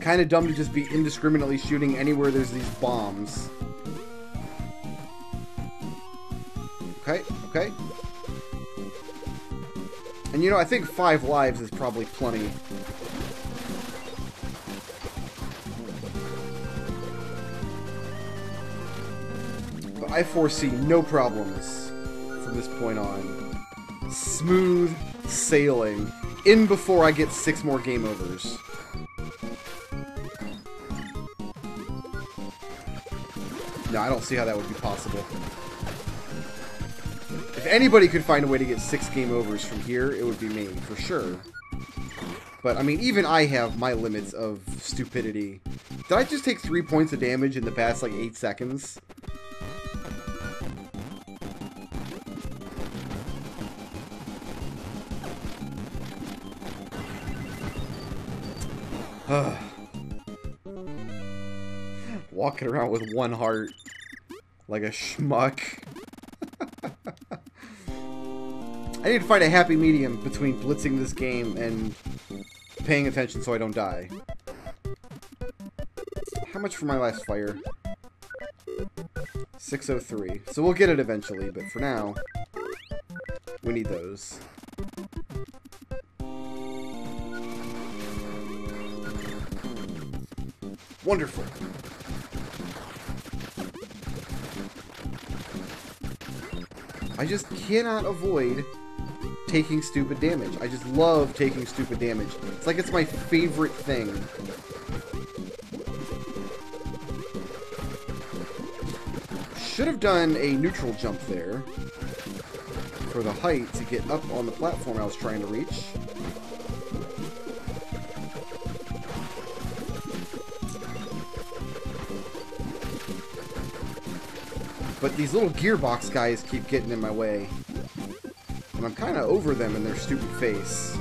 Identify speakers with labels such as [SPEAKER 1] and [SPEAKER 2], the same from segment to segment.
[SPEAKER 1] kind of dumb to just be indiscriminately shooting anywhere there's these bombs. Okay, okay. And you know, I think 5 lives is probably plenty. But I foresee no problems from this point on. Smooth sailing. In before I get 6 more game overs. No, I don't see how that would be possible. If anybody could find a way to get 6 game overs from here, it would be me, for sure. But, I mean, even I have my limits of stupidity. Did I just take 3 points of damage in the past, like, 8 seconds? Walking around with 1 heart. Like a schmuck. I need to find a happy medium between blitzing this game and paying attention so I don't die. How much for my last fire? 603. So we'll get it eventually, but for now, we need those. Wonderful. I just cannot avoid taking stupid damage. I just love taking stupid damage. It's like it's my favorite thing. Should have done a neutral jump there for the height to get up on the platform I was trying to reach. But these little gearbox guys keep getting in my way. And I'm kind of over them in their stupid face.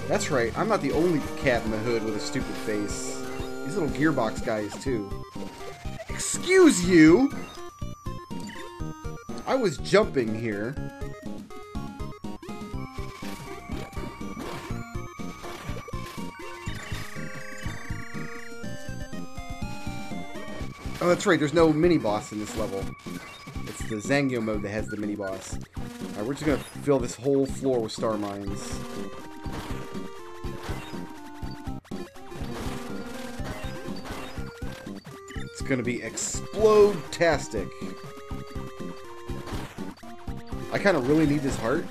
[SPEAKER 1] That's right, I'm not the only cat in the hood with a stupid face. These little gearbox guys, too. Excuse you! I was jumping here. Oh, that's right, there's no mini-boss in this level. It's the Zangyo mode that has the mini-boss. Alright, we're just gonna fill this whole floor with star mines. It's gonna be explode-tastic. I kind of really need this heart,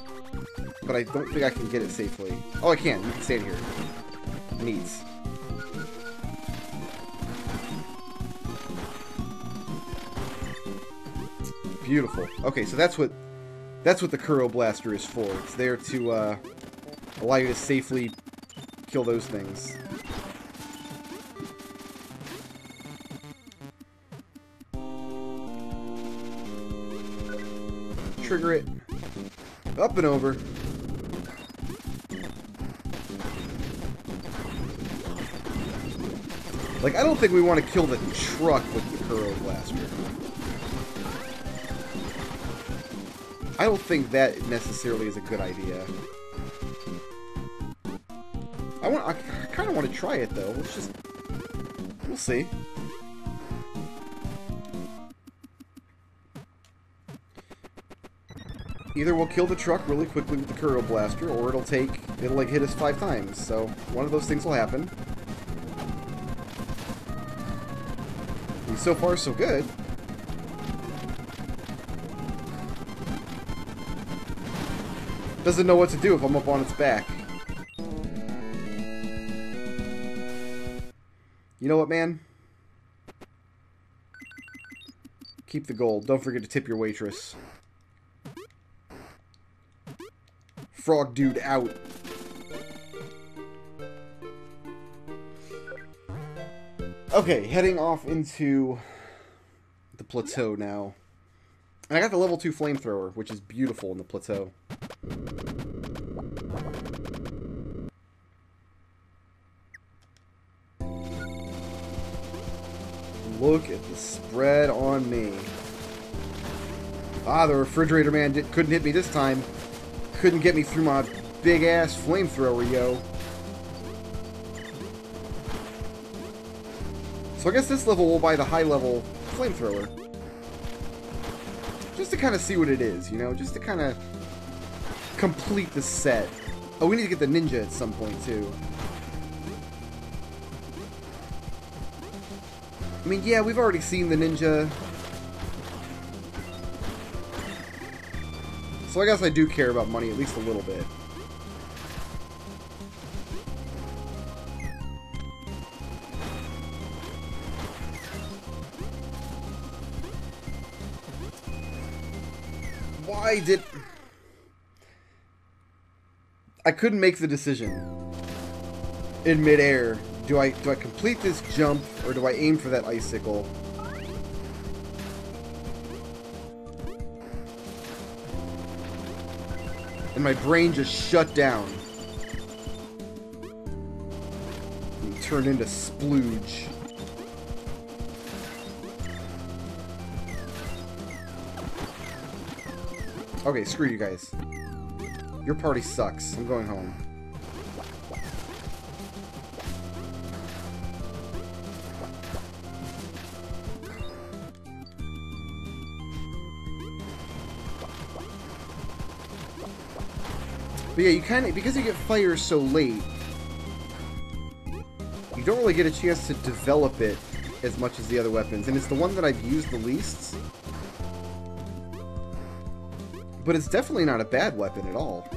[SPEAKER 1] but I don't think I can get it safely. Oh, I can. You can stand here. Neat. Beautiful. Okay, so that's what the Kero blaster is for. It's there to allow you to safely kill those things. Trigger it. Up and over. Like, I don't think we want to kill the truck with the Kero blaster. I don't think that necessarily is a good idea. I kind of want to try it though. We'll see. Either we'll kill the truck really quickly with the Kero blaster, or it'll like hit us 5 times. So one of those things will happen. And so far, so good. Doesn't know what to do if I'm up on its back. You know what, man? Keep the gold. Don't forget to tip your waitress. Frog dude out. Okay, heading off into the plateau now. And I got the level 2 flamethrower, which is beautiful in the plateau. Look at the spread on me. Ah, the refrigerator man couldn't hit me this time. Couldn't get me through my big-ass flamethrower, yo. So I guess this level we'll buy the high-level flamethrower. Just to kind of see what it is, you know? Just to kind of complete the set. Oh, we need to get the ninja at some point, too. I mean, yeah, we've already seen the ninja. So I guess I do care about money at least a little bit. Why did... I couldn't make the decision in midair. Do I complete this jump or do I aim for that icicle? And my brain just shut down and turned into splooge. Okay, screw you guys. Your party sucks. I'm going home. But yeah, you kind of, because you get fire so late, you don't really get a chance to develop it as much as the other weapons. And it's the one that I've used the least. But it's definitely not a bad weapon at all.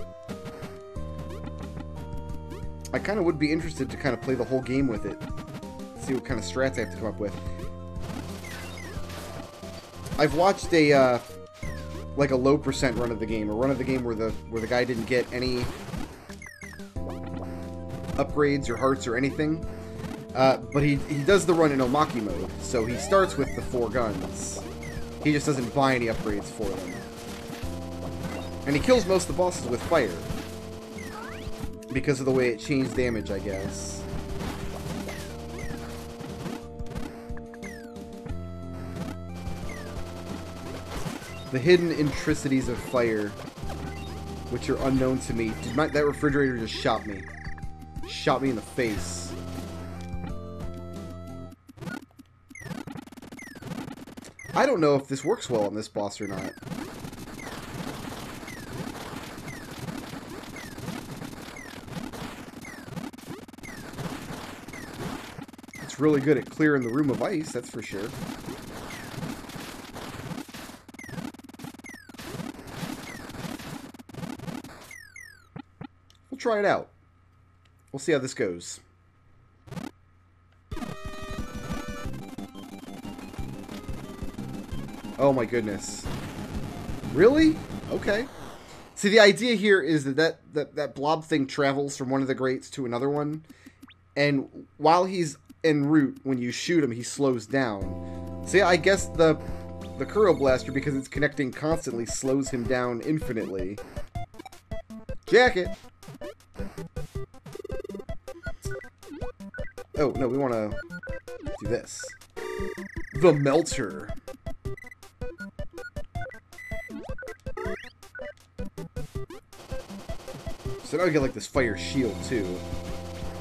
[SPEAKER 1] I kind of would be interested to kind of play the whole game with it. See what kind of strats I have to come up with. I've watched a like a low percent run of the game, a run of the game where the guy didn't get any upgrades or hearts or anything. But he does the run in Omaki mode, so he starts with the 4 guns. He just doesn't buy any upgrades for them. And he kills most of the bosses with fire. Because of the way it changed damage, I guess. The hidden intricacies of fire, which are unknown to me. That refrigerator just shot me. Shot me in the face. I don't know if this works well on this boss or not. It's really good at clearing the room of ice, that's for sure. We'll try it out. We'll see how this goes. Oh my goodness. Really? Okay. See, the idea here is that blob thing travels from one of the grates to another one. And while he's en route, when you shoot him, he slows down. So yeah, I guess the Kero blaster, because it's connecting constantly, slows him down infinitely. Jacket! Oh, no, we want to do this. The Melter. So now we get like this fire shield too.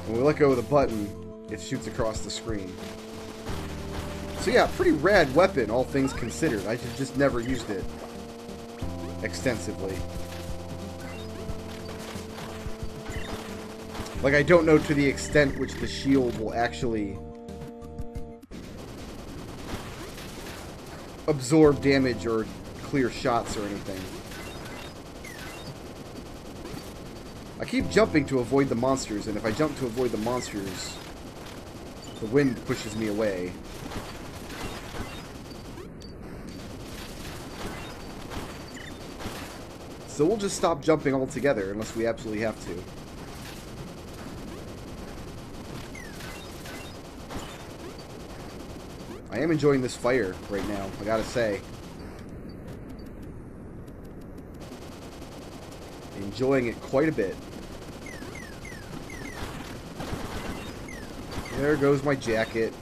[SPEAKER 1] When we let go of the button, it shoots across the screen. So yeah, pretty rad weapon, all things considered. I just never used it extensively. Like, I don't know to the extent which the shield will actually absorb damage or clear shots or anything. I keep jumping to avoid the monsters, and if I jump to avoid the monsters, the wind pushes me away. So we'll just stop jumping altogether unless we absolutely have to. I am enjoying this fire right now, I gotta say. Enjoying it quite a bit. There goes my jacket.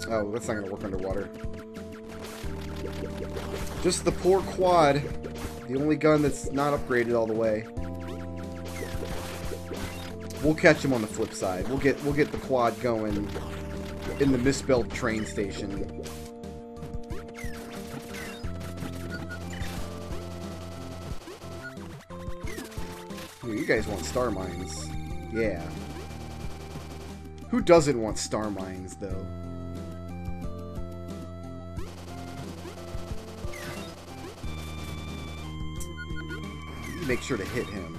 [SPEAKER 1] Oh, that's not going to work underwater. Just the poor quad. The only gun that's not upgraded all the way. We'll catch him on the flip side. We'll get the quad going in the misspelled train station. Ooh, you guys want star mines. Yeah. Who doesn't want star mines, though? Make sure to hit him.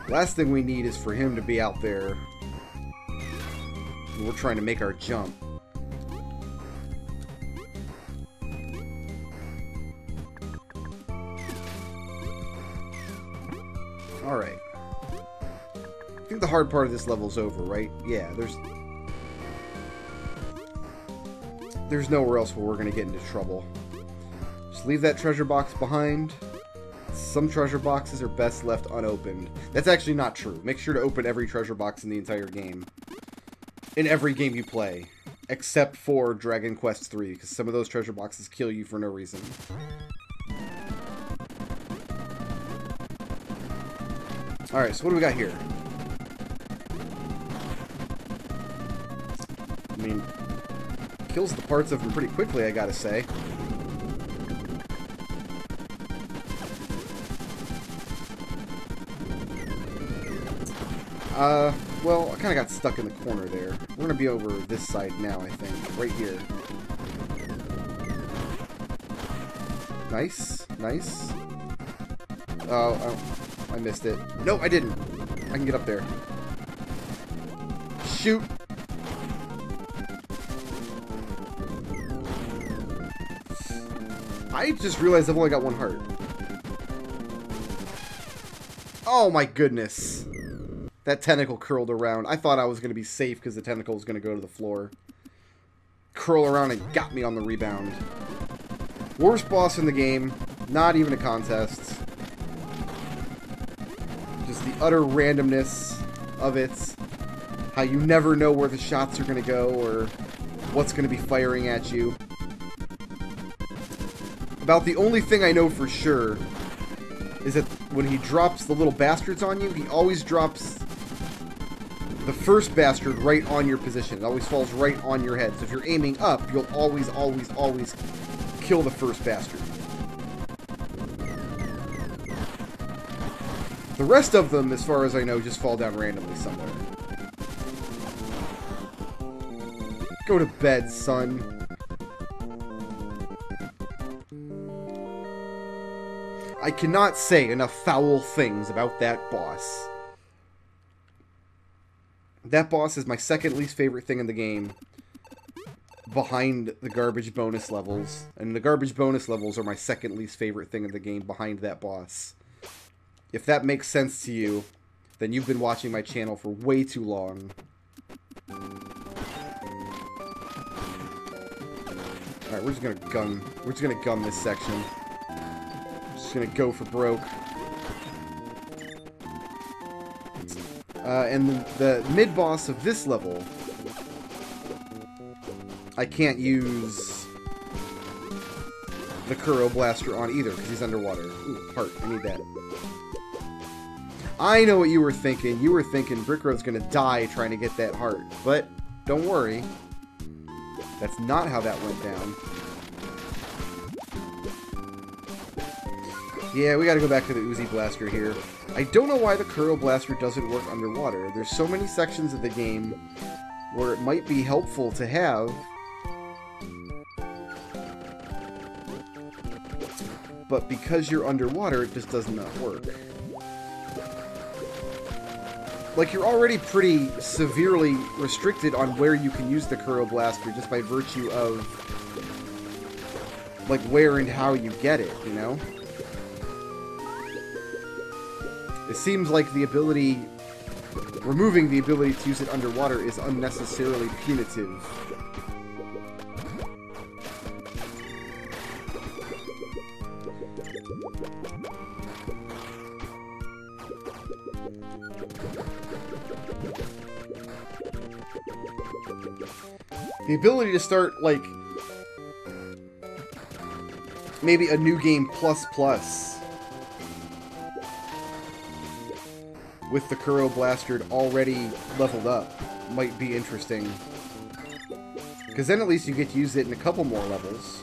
[SPEAKER 1] Last thing we need is for him to be out there. We're trying to make our jump. Alright. I think the hard part of this level's over, right? Yeah, there's nowhere else where we're going to get into trouble. Just leave that treasure box behind. Some treasure boxes are best left unopened. That's actually not true. Make sure to open every treasure box in the entire game. In every game you play. Except for Dragon Quest III, because some of those treasure boxes kill you for no reason. Alright, so what do we got here? I mean, kills the parts of him pretty quickly, I gotta say. Well, I kind of got stuck in the corner there. We're going to be over this side now, I think. Right here. Nice. Nice. Oh, I missed it. No, I didn't. I can get up there. Shoot! I just realized I've only got one heart. Oh my goodness. That tentacle curled around. I thought I was going to be safe because the tentacle was going to go to the floor. Curl around and got me on the rebound. Worst boss in the game. Not even a contest. Just the utter randomness of it. How you never know where the shots are going to go or what's going to be firing at you. About the only thing I know for sure is that when he drops the little bastards on you, he always drops the first bastard right on your position. It always falls right on your head. So if you're aiming up, you'll always, always, always kill the first bastard. The rest of them, as far as I know, just fall down randomly somewhere. Go to bed, son. I cannot say enough foul things about that boss. That boss is my second least favorite thing in the game, behind the garbage bonus levels. And the garbage bonus levels are my second least favorite thing in the game, behind that boss. If that makes sense to you, then you've been watching my channel for way too long. Alright, we're just gonna gun this section. Just gonna go for broke. And the mid-boss of this level, I can't use the Kero blaster on either, because he's underwater. Ooh, heart. I need that. I know what you were thinking. You were thinking Brickroad's gonna die trying to get that heart. But, don't worry. That's not how that went down. Yeah, we gotta go back to the Uzi Blaster here. I don't know why the Kero Blaster doesn't work underwater. There's so many sections of the game where it might be helpful to have. But because you're underwater, it just does not work. Like, you're already pretty severely restricted on where you can use the Kero Blaster just by virtue of, like, where and how you get it, you know? It seems like the ability, removing the ability to use it underwater is unnecessarily punitive. The ability to start, like, maybe a new game plus with the Kero Blaster already leveled up might be interesting. Because then at least you get to use it in a couple more levels.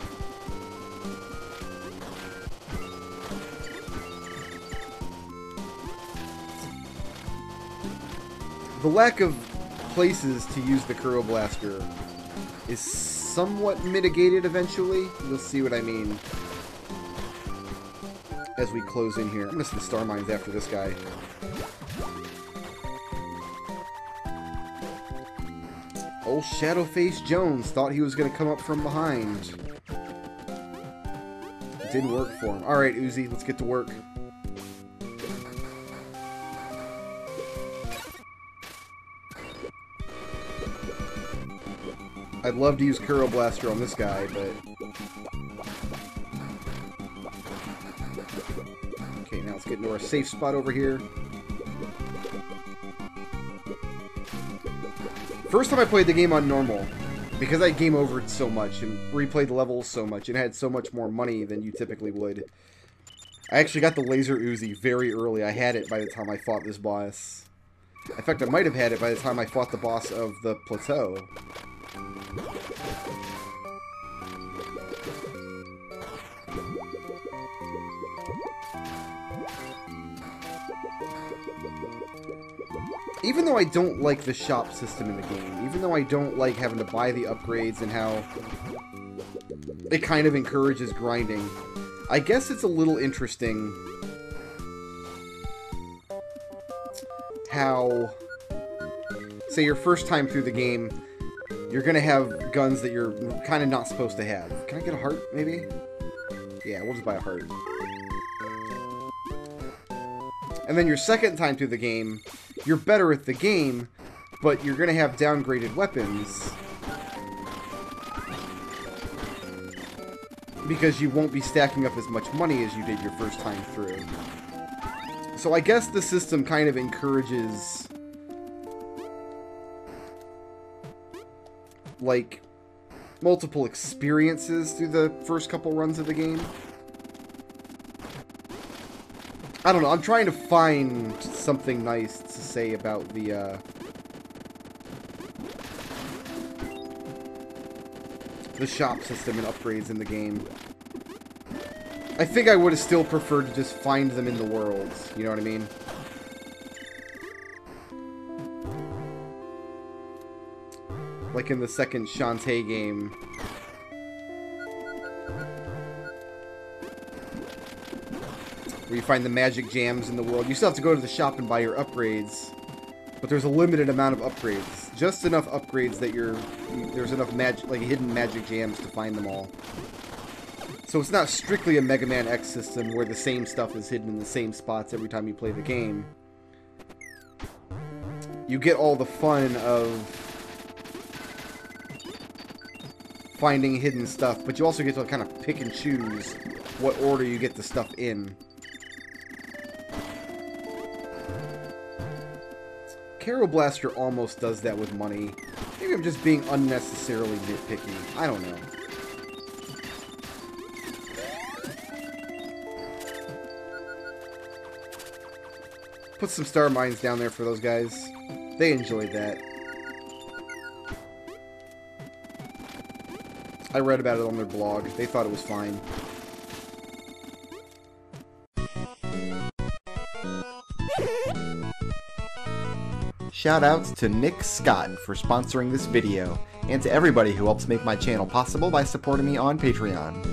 [SPEAKER 1] The lack of places to use the Kero Blaster is somewhat mitigated eventually. You'll see what I mean as we close in here. I'm missing the star mines after this guy. Old Shadowface Jones thought he was going to come up from behind. It didn't work for him. Alright, Uzi, let's get to work. I'd love to use Kero Blaster on this guy, but... Okay, now let's get into our safe spot over here. First time I played the game on normal, because I game overed so much and replayed the levels so much and had so much more money than you typically would. I actually got the laser Uzi very early. I had it by the time I fought this boss. In fact, I might have had it by the time I fought the boss of the plateau. Even though I don't like the shop system in the game, even though I don't like having to buy the upgrades and how it kind of encourages grinding, I guess it's a little interesting how, say your first time through the game, you're going to have guns that you're kind of not supposed to have. Can I get a heart, maybe? Yeah, we'll just buy a heart. And then your second time through the game, you're better at the game, but you're going to have downgraded weapons. Because you won't be stacking up as much money as you did your first time through. So I guess the system kind of encourages, like, multiple experiences through the first couple runs of the game. I don't know, I'm trying to find something nice to say about the shop system and upgrades in the game. I think I would have still preferred to just find them in the world, you know what I mean? Like in the second Shantae game. Where you find the magic jams in the world. You still have to go to the shop and buy your upgrades. But there's a limited amount of upgrades. Just enough upgrades that there's enough magic, like hidden magic jams to find them all. So it's not strictly a Mega Man X system where the same stuff is hidden in the same spots every time you play the game. You get all the fun of finding hidden stuff, but you also get to kind of pick and choose what order you get the stuff in. Kero Blaster almost does that with money. Maybe I'm just being unnecessarily nitpicky. I don't know. Put some star mines down there for those guys. They enjoyed that. I read about it on their blog. They thought it was fine. Shoutouts to Nick Scott for sponsoring this video, and to everybody who helps make my channel possible by supporting me on Patreon.